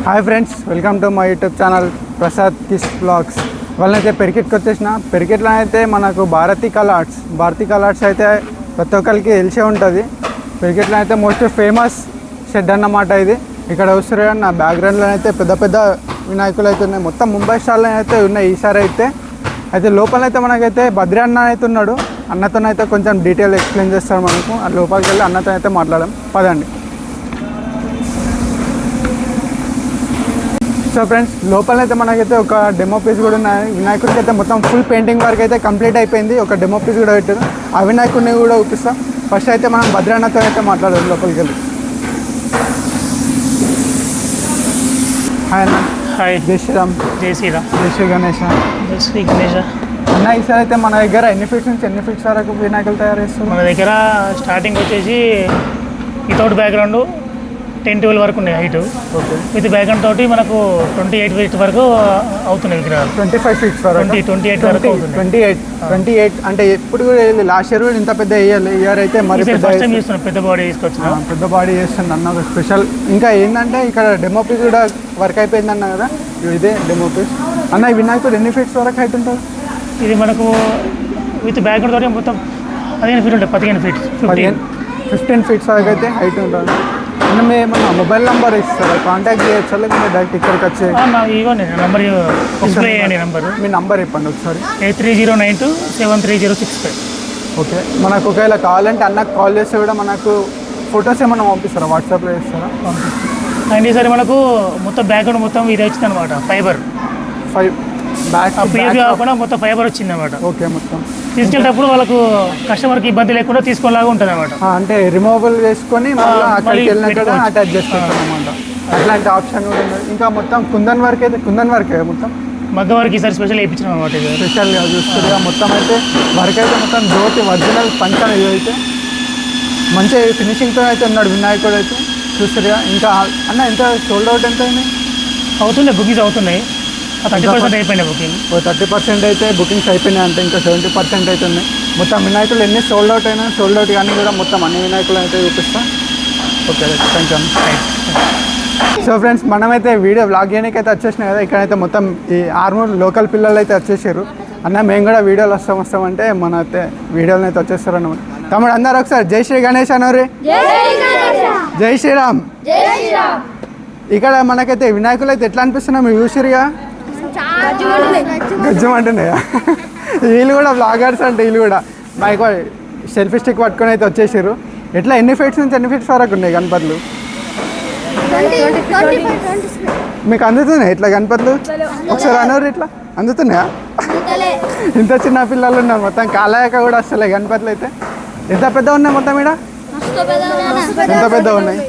Hi friends, welcome to my YouTube channel Prasad కిస్ vlogs. వాళ్ళనైతే పెరికెట్కి వచ్చేసిన. పెరికెట్లో అయితే మనకు భారతీ కలర్స్ అయితే ప్రతి ఒక్కరికి తెలిసే ఉంటుంది. పెరికెట్లో అయితే మోస్ట్ ఫేమస్ షెడ్ అన్నమాట ఇది. ఇక్కడ చూస్తారు నా బ్యాక్గ్రౌండ్లో అయితే పెద్ద పెద్ద వినాయకులు అయితే ఉన్నాయి. మొత్తం ముంబై స్టాల్లో అయితే ఉన్నాయి ఈసారి అయితే లోపలైతే మనకైతే బద్రి అన్న అయితే ఉన్నాడు. అన్నతోనైతే కొంచెం డీటెయిల్ ఎక్స్ప్లెయిన్ చేస్తాడు మనకు. ఆ లోపలికి వెళ్ళి అన్నతో అయితే మాట్లాడడం పదండి. సో ఫ్రెండ్స్, లోపలైతే మనకైతే ఒక డెమో పీస్ కూడా ఉన్నాయి. వినాయకుడికి అయితే మొత్తం ఫుల్ పెయింటింగ్ వర్క్ అయితే కంప్లీట్ అయిపోయింది. ఒక డెమో పీస్ కూడా పెట్టారు. ఆ వినాయకుడిని కూడా చూపిస్తాం. ఫస్ట్ అయితే మనం భద్రాన్నతో అయితే మాట్లాడాలి లోపలికి వెళ్ళి. హాయ్ అన్న. హాయ్. జై శ్రీరామ్. జై శ్రీరామ్. జై శ్రీ గణేష. జై శ్రీ గణేష. అన్న, ఈసారి అయితే మన దగ్గర ఎన్ని ఫీట్స్ నుంచి ఎన్ని ఫీట్స్ వరకు వినాయకులు తయారు చేస్తారు? మన దగ్గర స్టార్టింగ్ వచ్చేసి వితౌట్ బ్యాక్గ్రౌండ్ 10-12 వరకు ఉన్నాయి హైట్. ఓకే. విత్ బ్యాక్గ్రౌండ్ తోటి మనకు 28 ఫీట్ వరకు అవుతున్నాయి విగ్రహాలు. 25 ఫీట్స్ వరకు. 28 వరకు అవుతుంది. 28 అంటే ఎప్పుడు కూడా లాస్ట్ ఇయర్ కూడా ఇంత పెద్ద వేయాలి. ఇయర్ అయితే మరి ఫస్ట్ టైం చేస్తున్నాం. పెద్ద బాడీ తీసుకొచ్చిన. పెద్ద బాడీ చేస్తుంది అన్న, ఒక స్పెషల్. ఇంకా ఏంటంటే ఇక్కడ డెమో పీస్ కూడా వర్క్ అయిపోయింది అన్న కదా, ఇదే డెమో పీస్. అన్న, ఈ వినాయకుడు ఎన్ని ఫీట్స్ వరకు హైట్ ఉంటుంది? ఇది మనకు విత్ బ్యాక్గ్రౌండ్ తోటి మొత్తం 15 ఫీట్ ఉంటుంది. 15 ఫీట్ 15 ఫీట్స్ వరకు అయితే హైట్ ఉంటుంది. అన్న, ఏమన్నా మొబైల్ నెంబర్ ఇస్తారా? కాంటాక్ట్ చేయొచ్చా లేకపోతే డైరెక్ట్ ఇక్కడికి వచ్చే? ఇవ్వండి నెంబర్, డిస్ప్లే చేయండి నెంబర్. మీ నెంబర్ ఇవ్వండి ఒకసారి. 8309273065. ఓకే. మనకు ఒకవేళ కావాలంటే అన్నకు కాల్ చేస్తే కూడా మనకు ఫొటోస్ ఏమన్నా పంపిస్తారా? వాట్సాప్లో ఇస్తారా? అండ్ ఈసారి మనకు మొత్తం బ్యాక్గ్రౌండ్ మొత్తం ఇది వచ్చింది అనమాట. ఫైబర్ పిఎఫ్ కాకుండా మొత్తం ఫైబర్ వచ్చింది అనమాట. ఓకే. మొత్తం తీసుకెళ్ళేటప్పుడు వాళ్ళకు కస్టమర్కి ఇబ్బంది లేకుండా తీసుకునేలాగా ఉంటుంది అనమాట. అంటే రిమూవబుల్ చేసుకొని అక్కడికి వెళ్ళినట్టు అటాచ్ చేసుకుంటాం అనమాట. అట్లాంటి ఆప్షన్ కూడా ఉంది. ఇంకా మొత్తం కుందన్ వర్కే మొత్తం మగ్గ వర్క్ ఈసారి స్పెషల్ వేయించినాం అనమాట. ఇది స్పెషల్గా చూస్తుంది మొత్తం అయితే వర్క్ అయితే మొత్తం జ్యోతి ఒరిజినల్ పంచన ఇది అయితే మంచి ఫినిషింగ్తో అయితే ఉన్నాడు వినాయకుడు అయితే చూస్తుందిగా. ఇంకా అన్న, ఎంత సోల్డ్ అవుట్ ఎంత అయింది? అవుతున్నాయి, బుకింగ్స్ అవుతున్నాయి. 30% అయిపోయినాయి బుకింగ్. 30% అయితే బుకింగ్స్ అయిపోయినాయి. అంటే ఇంకా 70% అయితే ఉన్నాయి. మొత్తం వినాయకులు ఎన్ని సోల్డ్ అవుట్ అయినా సోల్డ్ అవుట్ కానీ కూడా మొత్తం అన్ని వినాయకులు అయితే చూపిస్తాం. Okay, thank you. So friends, మనమైతే వీడియో బ్లాగ్ చేయడానికి అయితే వచ్చేసినాం కదా. ఇక్కడైతే మొత్తం ఈ ఆర్మూర్ లోకల్ పిల్లలు అయితే వచ్చేసారు. అన్న, మేము కూడా వీడియోలు వస్తామంటే మన అయితే వీడియోలు అయితే వచ్చేస్తారు అన్నమాట. తమ్ముడు, అందరు ఒకసారి జై శ్రీ గణేష్ అనోరి. జై శ్రీరామ్. ఇక్కడ మనకైతే వినాయకులు అయితే ఎట్లా అనిపిస్తున్నాం మీరు చూసిరుగా? గజ్జం అంటున్నాయా? వీళ్ళు కూడా బ్లాగర్స్ అంటే వీళ్ళు కూడా మైక్ సెల్ఫీ స్టిక్ పట్టుకొని అయితే వచ్చేసారు. ఎట్లా ఎన్ని ఫీట్స్ నుంచి ఎన్ని ఫీట్స్ వరకు ఉన్నాయి గణపతులు? మీకు అందుతున్నాయి ఇట్లా గణపతులు? ఒకసారి అనోరు, ఇట్లా అందుతున్నాయా? ఇంత చిన్న పిల్లలు ఉన్నారు. మొత్తం కాలాయక కూడా వస్తలే గణపతులు అయితే. ఎంత పెద్ద ఉన్నాయి మొత్తం ఇక్కడ? ఎంత పెద్ద ఉన్నాయి?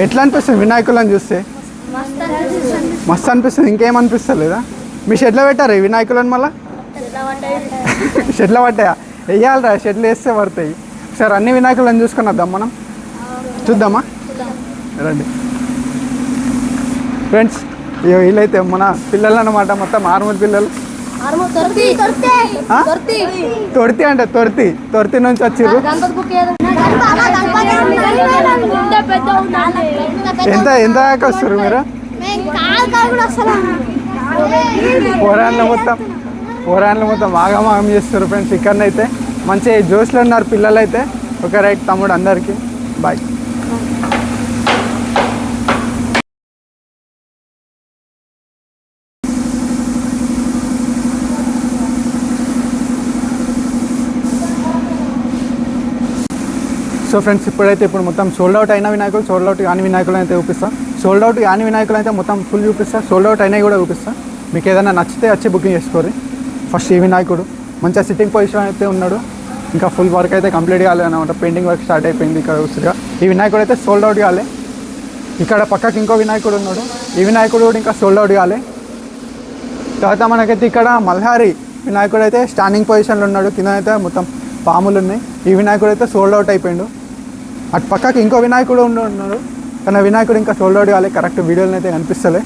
ఎట్లా అనిపిస్తుంది వినాయకులను చూస్తే? మస్తు అనిపిస్తుంది. ఇంకేమనిపిస్తుంది లేదా? మీ షెడ్లో పెట్టారు ఈ వినాయకులను? మళ్ళీ షెడ్లో పట్టాయా? వెయ్యాలరా, షెడ్లు వేస్తే పడతాయి. ఒకసారి అన్ని వినాయకులను చూసుకొని వద్దాం మనం. చూద్దామా? రండి ఫ్రెండ్స్. వీళ్ళైతే మన పిల్లలు అన్నమాట, మొత్తం ఆర్మూర్ పిల్లలు. తొర్తి అంటే తొర్తి నుంచి వచ్చిర్రు. ఎంత దాకా వస్తారు మీరు? పోరాన్లు మొత్తం ఆగమాగం చేస్తారు ఫ్రెండ్స్. ఇక్కడనైతే మంచి జోష్లో ఉన్నారు పిల్లలు అయితే. ఓకే, రైట్ తమ్ముడు, అందరికీ బాయ్. సో ఫ్రెండ్స్, ఇప్పుడు మొత్తం సోల్డ్ అవుట్ అయిన వినాయకులు, సోల్డ్ అవుట్ కాని వినాయకులు అయితే చూపిస్తా. సోల్డ్ అవుట్ కాని వినాయకులు అయితే మొత్తం ఫుల్ చూపిస్తా. సోల్డ్ అవుట్ అయినవి కూడా చూపిస్తా. మీకు ఏదైనా నచ్చితే వచ్చి బుకింగ్ చేసుకోరు. ఫస్ట్ ఈ వినాయకుడు మంచిగా సిట్టింగ్ పొజిషన్ అయితే ఉన్నాడు. ఇంకా ఫుల్ వర్క్ అయితే కంప్లీట్ కాలేదు అనమాట. పెయింటింగ్ వర్క్ స్టార్ట్ అయిపోయింది ఇక్కడ చూస్తుగా. ఈ వినాయకుడు అయితే సోల్డ్ అవుట్ కాలే. ఇక్కడ పక్కకి ఇంకో వినాయకుడు ఉన్నాడు. ఈ వినాయకుడు కూడా ఇంకా సోల్డ్ అవుట్ కాలే. తర్వాత మనకైతే ఇక్కడ మల్హారి వినాయకుడు అయితే స్టాండింగ్ పొజిషన్లో ఉన్నాడు. కింద అయితే మొత్తం పాములు ఉన్నాయి. ఈ వినాయకుడు అయితే సోల్డ్ అవుట్ అయిపోయిండు. అటు పక్కకి ఇంకో వినాయకుడు ఉన్నాడు, కానీ వినాయకుడు ఇంకా సోల్డ్ అవుట్ కాలే. కరెక్ట్ వీడియోలో అయితే కనిపిస్తలే.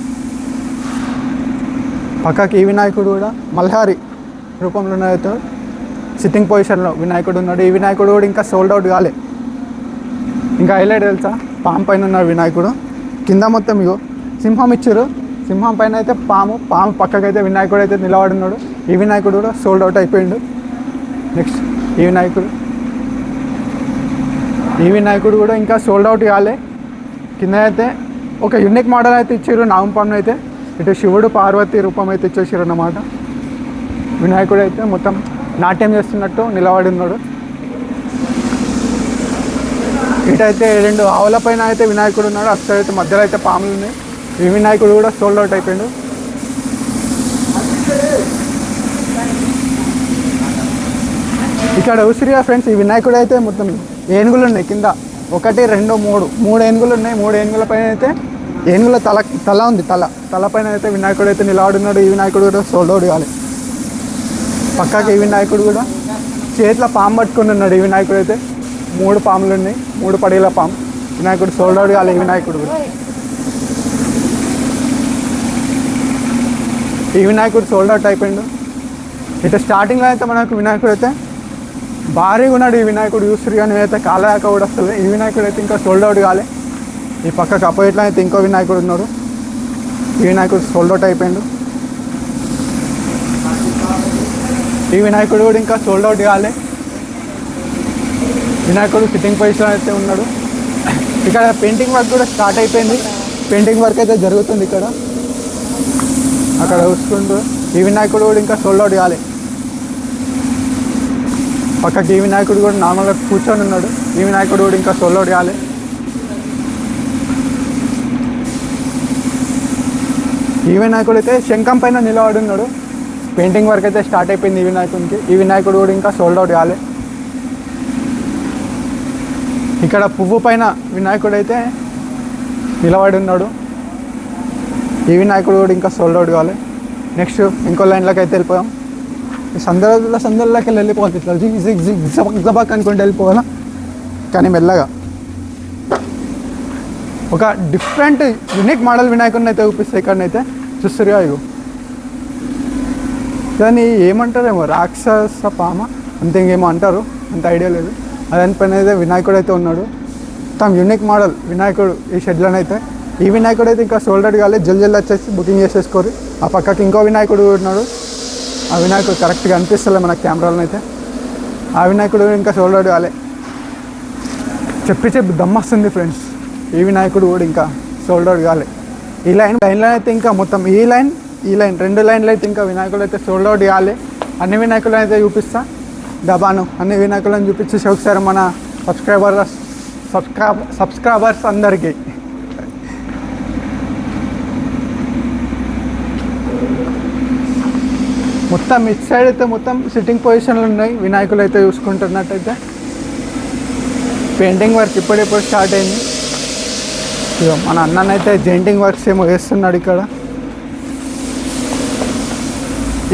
పక్కకి ఈ వినాయకుడు కూడా మల్హారి రూపంలో అయితే సిట్టింగ్ పొజిషన్లో వినాయకుడు ఉన్నాడు. ఈ వినాయకుడు కూడా ఇంకా సోల్డ్ అవుట్ కాలే. ఇంకా హైలైట్ తెలుసా, పాము పైన ఉన్నాడు వినాయకుడు. కింద మొత్తం ఇగో సింహం ఇచ్చారు. సింహం పైన అయితే పాము పక్కకైతే వినాయకుడు అయితే నిలబడున్నాడు. ఈ వినాయకుడు కూడా సోల్డ్ అవుట్ అయిపోయిండు. నెక్స్ట్ ఈ వినాయకుడు కూడా ఇంకా సోల్డ్ అవుట్ కాలే. కింద అయితే ఒక యూనిక్ మోడల్ అయితే ఇచ్చారు. నాగంపాము అయితే ఇటు శివుడు పార్వతి రూపం అయితే ఇచ్చేసారు అన్నమాట. వినాయకుడు అయితే మొత్తం నాట్యం చేస్తున్నట్టు నిలబడి ఉన్నాడు. ఇటైతే 2 ఆవుల పైన అయితే వినాయకుడు ఉన్నాడు. అటు అయితే మధ్యలో అయితే పాములు ఉన్నాయి. ఈ వినాయకుడు కూడా సోల్డ్ అవుట్ అయిపోయాడు. ఇక్కడ ఉసిరిగా ఫ్రెండ్స్, ఈ వినాయకుడు అయితే మొత్తం ఏనుగులు ఉన్నాయి కింద. 1 2 3 ఏనుగులు ఉన్నాయి. 3 ఏనుగుల పైన అయితే ఏనుగుల తల ఉంది. తల పైన అయితే వినాయకుడు అయితే నిలబడున్నాడు. ఈ వినాయకుడు కూడా సోల్డ్ అవుట్ కావాలి. పక్కకి ఈ వినాయకుడు కూడా చేతిలో పాము పట్టుకుని ఉన్నాడు. ఈ వినాయకుడు అయితే 3 పాములు ఉన్నాయి. 3 పడేల పాము. వినాయకుడు సోల్డ్ అవుట్ కావాలి. ఈ వినాయకుడు కూడా సోల్డ్ అవుట్ అయిపోయిండు. ఇటు స్టార్టింగ్లో అయితే మనకు వినాయకుడు అయితే భారీగా ఉన్నాడు. ఈ వినాయకుడు చూస్తురు కానీ అయితే కాలయాక కూడా వస్తుంది. ఈ వినాయకుడు అయితే ఇంకా సోల్డ్ అవుట్ కాలే. ఈ పక్కకు అపోజిట్లో అయితే ఇంకో వినాయకుడు ఉన్నాడు. ఈ వినాయకుడు సోల్డ్ అవుట్ అయిపోయిండు. ఈ వినాయకుడు కూడా ఇంకా సోల్డ్ అవుట్ కాలే. వినాయకుడు సిట్టింగ్ పొజిషన్ అయితే ఉన్నాడు. ఇక్కడ పెయింటింగ్ వర్క్ కూడా స్టార్ట్ అయిపోయింది. పెయింటింగ్ వర్క్ అయితే జరుగుతుంది ఇక్కడ. అక్కడ చూసుకుంటూ ఈ వినాయకుడు కూడా ఇంకా సోల్డ్ అవుట్ కాలే. పక్కకి ఈ వినాయకుడు కూడా నార్మల్గా కూర్చొని ఉన్నాడు. ఈ వినాయకుడు కూడా ఇంకా సోల్డ్ అవుట్ కాలే. ఈ వినాయకుడు అయితే శంఖం పైన నిలబడి ఉన్నాడు. పెయింటింగ్ వర్క్ అయితే స్టార్ట్ అయిపోయింది ఈ వినాయకుడికి. ఈ వినాయకుడు కూడా ఇంకా సోల్డ్ అవుట్ కాలే. ఇక్కడ పువ్వు పైన వినాయకుడు అయితే నిలబడి ఉన్నాడు. ఈ వినాయకుడు కూడా ఇంకా సోల్డ్ అవుట్ కావాలి. నెక్స్ట్ ఇంకో లైన్లోకి అయితే వెళ్ళిపోయాం. సందర్లోకి వెళ్ళిపోవాలి. ఇట్లా జబక్ అనుకుంటూ వెళ్ళిపోవాలా. కానీ మెల్లగా ఒక డిఫరెంట్ యూనిక్ మోడల్ వినాయకుడిని అయితే చూపిస్తాయి. ఇక్కడనైతే చూస్తురుగా ఇగో దాన్ని ఏమంటారేమో రాక్షస పామ అంతే ఇంకేమో అంటారు. అంత ఐడియా లేదు. దానిపైన అయితే వినాయకుడు అయితే ఉన్నాడు. మొత్తం యూనిక్ మోడల్ వినాయకుడు ఈ షెడ్లోనైతే. ఈ వినాయకుడు అయితే ఇంకా సోల్డ్ అవుట్ కాలేదు. జల్దీ వచ్చేసి బుకింగ్ చేసేసుకోరు. ఆ పక్కకి ఇంకో వినాయకుడు ఉన్నాడు. ఆ వినాయకుడు కరెక్ట్గా అనిపిస్తలే మన కెమెరాలో అయితే. ఆ వినాయకుడు ఇంకా సోల్డ్ అవుట్ కాలే. చెప్పి దమ్మొస్తుంది ఫ్రెండ్స్. ఈ వినాయకుడు కూడా ఇంకా సోల్డ్ అవుట్ కాలే. ఈ లైన్లో అయితే ఇంకా మొత్తం ఈ లైన్ 2 లైన్లు అయితే ఇంకా వినాయకుడు అయితే సోల్డ్ అవుట్ కాలే. అన్ని వినాయకులను అయితే చూపిస్తా డబాను. అన్ని వినాయకులను చూపించేసి ఒకసారి మన సబ్స్క్రైబర్స్ అందరికీ మొత్తం ఇటు సైడ్ అయితే మొత్తం సిట్టింగ్ పొజిషన్లు ఉన్నాయి. వినాయకులు అయితే చూసుకుంటున్నట్టయితే పెయింటింగ్ వర్క్ ఇప్పుడెప్పుడు స్టార్ట్ అయింది. మన అన్ననైతే జెయింటింగ్ వర్క్స్ ఏమో వేస్తున్నాడు ఇక్కడ.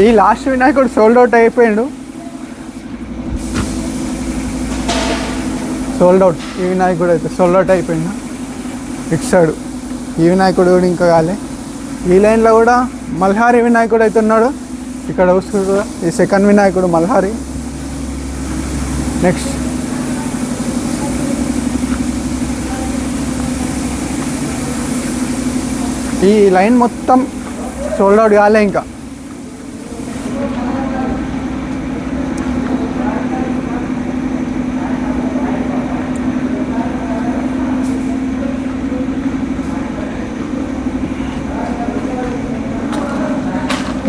ఈ లాస్ట్ వినాయకుడు సోల్డ్ అవుట్ అయిపోయాడు. సోల్డ్ అవుట్ ఈ వినాయకుడు అయితే సోల్డ్ అవుట్ అయిపోయిండు. ఇటు సైడ్ ఈ వినాయకుడు కూడా ఇంకా కాలే. ఈ లైన్లో కూడా మల్హారి వినాయకుడు అయితే ఉన్నాడు. ఇక్కడ చూసుకుంటూ ఈ సెకండ్ వినాయకుడు మల్హారి. నెక్స్ట్ ఈ లైన్ మొత్తం సోల్డ్ అవుట్ కాలే ఇంకా.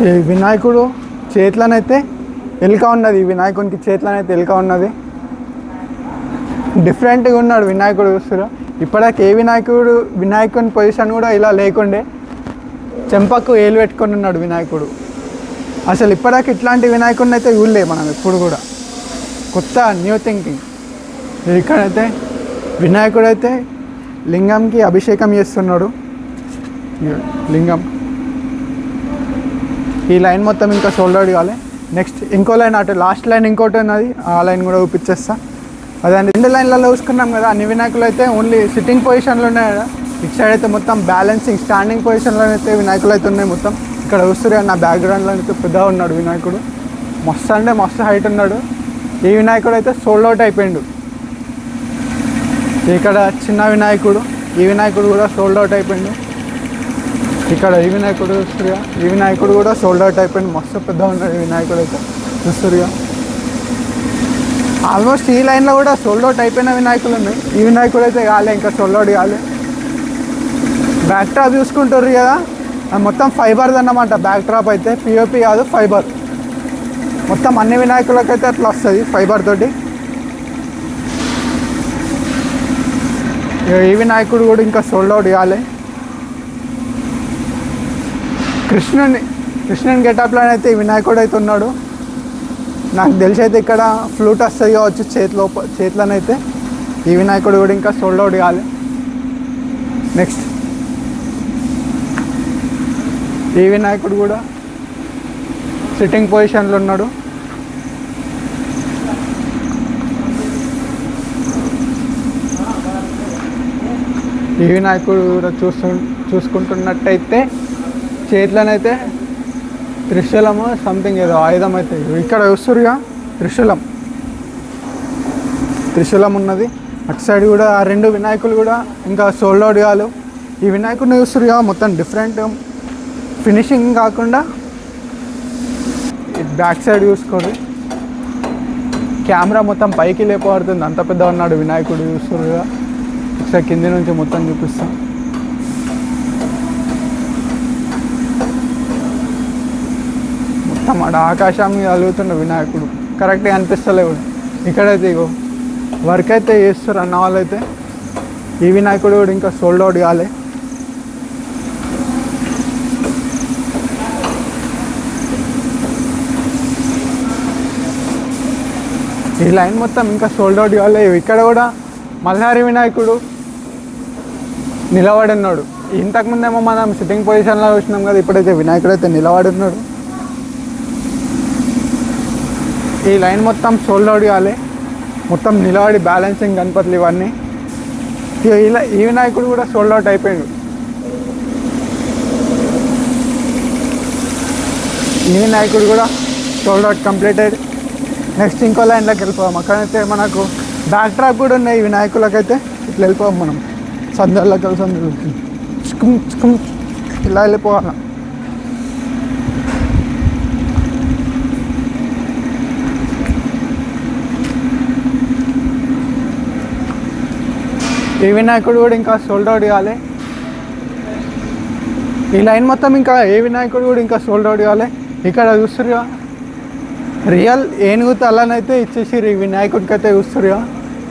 ఈ వినాయకుడు చేతిలోనైతే ఎలుక ఉన్నది. ఈ వినాయకునికి చేతిలోనైతే ఎలుక ఉన్నది. డిఫరెంట్గా ఉన్నాడు వినాయకుడు చూస్తున్నారు. ఇప్పటిదాకా ఏ వినాయకుని పొజిషన్ కూడా ఇలా లేకుండే. చెంపకు ఏలు పెట్టుకొని ఉన్నాడు వినాయకుడు. అసలు ఇప్పటిదాకా ఇట్లాంటి వినాయకుడిని అయితే చూడలే మనం ఎప్పుడు కూడా. కొత్త న్యూ థింకింగ్. ఇక్కడైతే వినాయకుడు అయితే లింగంకి అభిషేకం చేస్తున్నాడు. లింగం ఈ లైన్ మొత్తం ఇంకా సోల్డ్ అవుట్ కావాలి. నెక్స్ట్ ఇంకో లైన్ అటు లాస్ట్ లైన్ ఇంకోటి ఉన్నది. ఆ లైన్ కూడా చూపించేస్తా. అదే 2 లైన్లలో చూసుకున్నాం కదా. అన్ని వినాయకులు అయితే ఓన్లీ సిట్టింగ్ పొజిషన్లో ఉన్నాయి కదా. ఇటు సైడ్ అయితే మొత్తం బ్యాలెన్సింగ్ స్టాండింగ్ పొజిషన్లో అయితే వినాయకులు అయితే ఉన్నాయి మొత్తం. ఇక్కడ చూస్తున్నారు నా బ్యాక్గ్రౌండ్లో అయితే పెద్దగా ఉన్నాడు వినాయకుడు. మస్తు అంటే మస్తు హైట్ ఉన్నాడు. ఈ వినాయకుడు అయితే సోల్డ్ అవుట్ అయిపోయిండు. ఇక్కడ చిన్న వినాయకుడు ఈ వినాయకుడు కూడా సోల్డ్ అవుట్ అయిపోయింది. ఇక్కడ ఈ వినాయకుడు చూస్తురుగా, ఈ వినాయకుడు కూడా సోల్డ్ అవుట్ అయిపోయింది. మస్తు పెద్ద ఉన్నాడు ఈ వినాయకుడు అయితే చూస్తురుగా. ఆల్మోస్ట్ ఈ లైన్లో కూడా సోల్డ్ అవుట్ అయిపోయిన వినాయకులు ఉన్నాయి. ఈ వినాయకుడు అయితే కాలే, ఇంకా సోల్డ్ అవుట్ కాలే. బ్యాక్ డ్రాప్ చూసుకుంటారు కదా, అది మొత్తం ఫైబర్ది అన్నమాట. బ్యాక్ డ్రాప్ అయితే పిఓపి కాదు, ఫైబర్. మొత్తం అన్ని వినాయకులకైతే అట్లా వస్తుంది ఫైబర్ తోటి. ఈ వినాయకుడు కూడా ఇంకా సోల్డ్ అవుట్ కాలే. కృష్ణుని గెటప్లో అయితే ఈ వినాయకుడు అయితే ఉన్నాడు. నాకు తెలిసి అయితే ఇక్కడ ఫ్లూట్ వస్తుంది కావచ్చు చేతిలోనైతే. ఈ వినాయకుడు కూడా ఇంకా సోల్డ్ అవుట్ కాలే. నెక్స్ట్ ఈ వినాయకుడు కూడా సిట్టింగ్ పొజిషన్లో ఉన్నాడు. ఈ వినాయకుడు కూడా చూసుకుంటున్నట్టయితే చేతిలోనైతే త్రిశూలము సంథింగ్ ఏదో ఆయుధం అయితే ఇక్కడ చూస్తురుగా. త్రిశూలం ఉన్నది. అటు సైడ్ కూడా ఆ రెండు వినాయకులు కూడా ఇంకా సోల్డ్ అవుట్ కాలు. ఈ వినాయకుడిని చూస్తురుగా, మొత్తం డిఫరెంట్ ఫినిషింగ్ కాకుండా బ్యాక్ సైడ్ చూసుకోండి. కెమెరా మొత్తం పైకి లేపబడుతుంది, అంత పెద్ద ఉన్నాడు వినాయకుడు చూస్తురుగా. ఒకసారి కింది నుంచి మొత్తం చూపిస్తాం. మొత్తం ఆడ ఆకాశం మీద అలుగుతున్న వినాయకుడు కరెక్ట్గా అనిపిస్తలేవు. ఇక్కడైతే ఇగో వర్క్ అయితే చేస్తారు అన్న వాళ్ళైతే. ఈ వినాయకుడు కూడా ఇంకా సోల్డ్ అవుట్ కాలే. ఈ లైన్ మొత్తం ఇంకా సోల్డ్ అవుట్ కాలే. ఇక్కడ కూడా మల్హారి వినాయకుడు నిలబడి ఉన్నాడు. ఇంతకుముందేమో మనం సిట్టింగ్ పొజిషన్లో చూసినాం కదా, ఇప్పుడైతే వినాయకుడు అయితే నిలబడి ఉన్నాడు. ఈ లైన్ మొత్తం సోల్డ్ అవుట్ కాలే. మొత్తం నిలబడి బ్యాలెన్సింగ్ గణపతులు ఇవన్నీ. ఈ వినాయకుడు కూడా సోల్డ్ అవుట్ అయిపోయాడు. ఈ వినాయకుడు కూడా సోల్డ్ అవుట్ కంప్లీటెడ్. నెక్స్ట్ ఇంకో లైన్లోకి వెళ్ళిపోదాం. అక్కడైతే మనకు బ్యాక్ డ్రాప్ కూడా ఉన్నాయి వినాయకులకైతే. ఇట్లా వెళ్ళిపోవాలి మనం సందర్లోకి వెళ్ళి సందర్లు ఇలా వెళ్ళిపోవాలి. ఈ వినాయకుడు కూడా ఇంకా సోల్డ్ అవుట్ కాలే. ఈ లైన్ మొత్తం ఇంకా ఏ వినాయకుడు కూడా ఇంకా సోల్డ్ అవుట్ కాలే. ఇక్కడ చూస్తురుగా రియల్ ఏనుగు తలనైతే ఇచ్చేసిరు ఈ వినాయకుడికి అయితే చూస్తురుగా.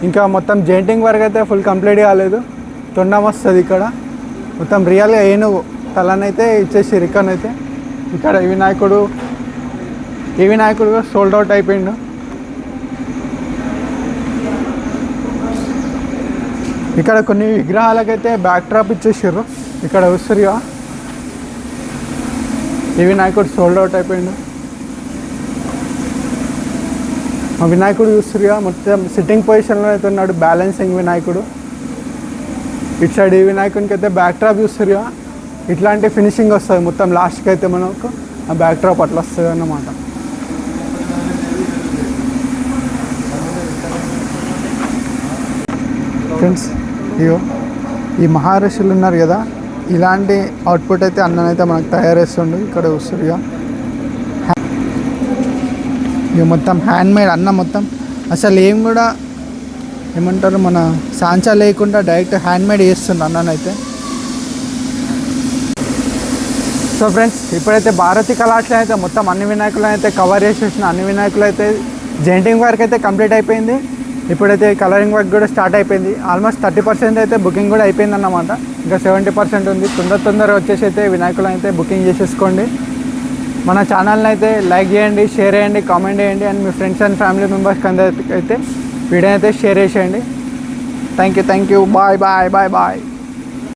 ఇంకా మొత్తం జెయింటింగ్ వర్క్ అయితే ఫుల్ కంప్లీట్ కాలేదు. తొండం వస్తుంది ఇక్కడ. మొత్తం రియల్గా ఏనుగు తలనైతే ఇచ్చేసిరు ఇక్కడనైతే. ఇక్కడ ఈ వినాయకుడు కూడా సోల్డ్ అవుట్ అయిపోయిండు. ఇక్కడ కొన్ని విగ్రహాలకైతే బ్యాక్ డ్రాప్ ఇచ్చేసారు. ఇక్కడ చూస్తురుగా ఈ వినాయకుడు సోల్డ్ అవుట్ అయిపోయిండు. ఆ వినాయకుడు చూస్తురుగా మొత్తం సిట్టింగ్ పొజిషన్లో అయితే ఉన్నాడు, బ్యాలెన్సింగ్ వినాయకుడు. ఇటు సైడ్ ఈ వినాయకునికి అయితే బ్యాక్ డ్రాప్ చూస్తురుగా. ఇట్లాంటి ఫినిషింగ్ వస్తుంది మొత్తం లాస్ట్కి అయితే మనకు ఆ బ్యాక్ డ్రాప్ అట్లా వస్తుంది అన్నమాట. ఫ్రెండ్స్ ఇగో ఈ మహారాష్ట్రలు ఉన్నారు కదా, ఇలాంటి అవుట్పుట్ అయితే అన్ననైతే మనకు తయారు చేస్తుండు. ఇక్కడ చూస్తురుగా ఇక మొత్తం హ్యాండ్మేడ్ అన్న మొత్తం అసలు ఏం కూడా ఏమంటారు మన సాంచా లేకుండా డైరెక్ట్ హ్యాండ్మేడ్ చేస్తుండు అన్ననైతే. సో ఫ్రెండ్స్ ఇప్పుడైతే భారతీ కళాశాల అయితే మొత్తం అన్ని వినాయకులను అయితే కవర్ చేసేసిన. అన్ని వినాయకులు అయితే జెయింటింగ్ వర్క్ అయితే కంప్లీట్ అయిపోయింది. ఇప్పుడైతే కలరింగ్ వర్క్ కూడా స్టార్ట్ అయిపోయింది. ఆల్మోస్ట్ 30% అయితే బుకింగ్ కూడా అయిపోయింది అన్నమాట. ఇంకా 70% ఉంది. తొందరగా వచ్చేసి అయితే వినాయకులను అయితే బుకింగ్ చేసేసుకోండి. మన ఛానల్ని అయితే లైక్ చేయండి, షేర్ చేయండి, కామెంట్ చేయండి. And me friends and family మెంబర్స్కి అందరికీ అయితే వీడియో అయితే షేర్ చేసేయండి. Thank you. బాయ్.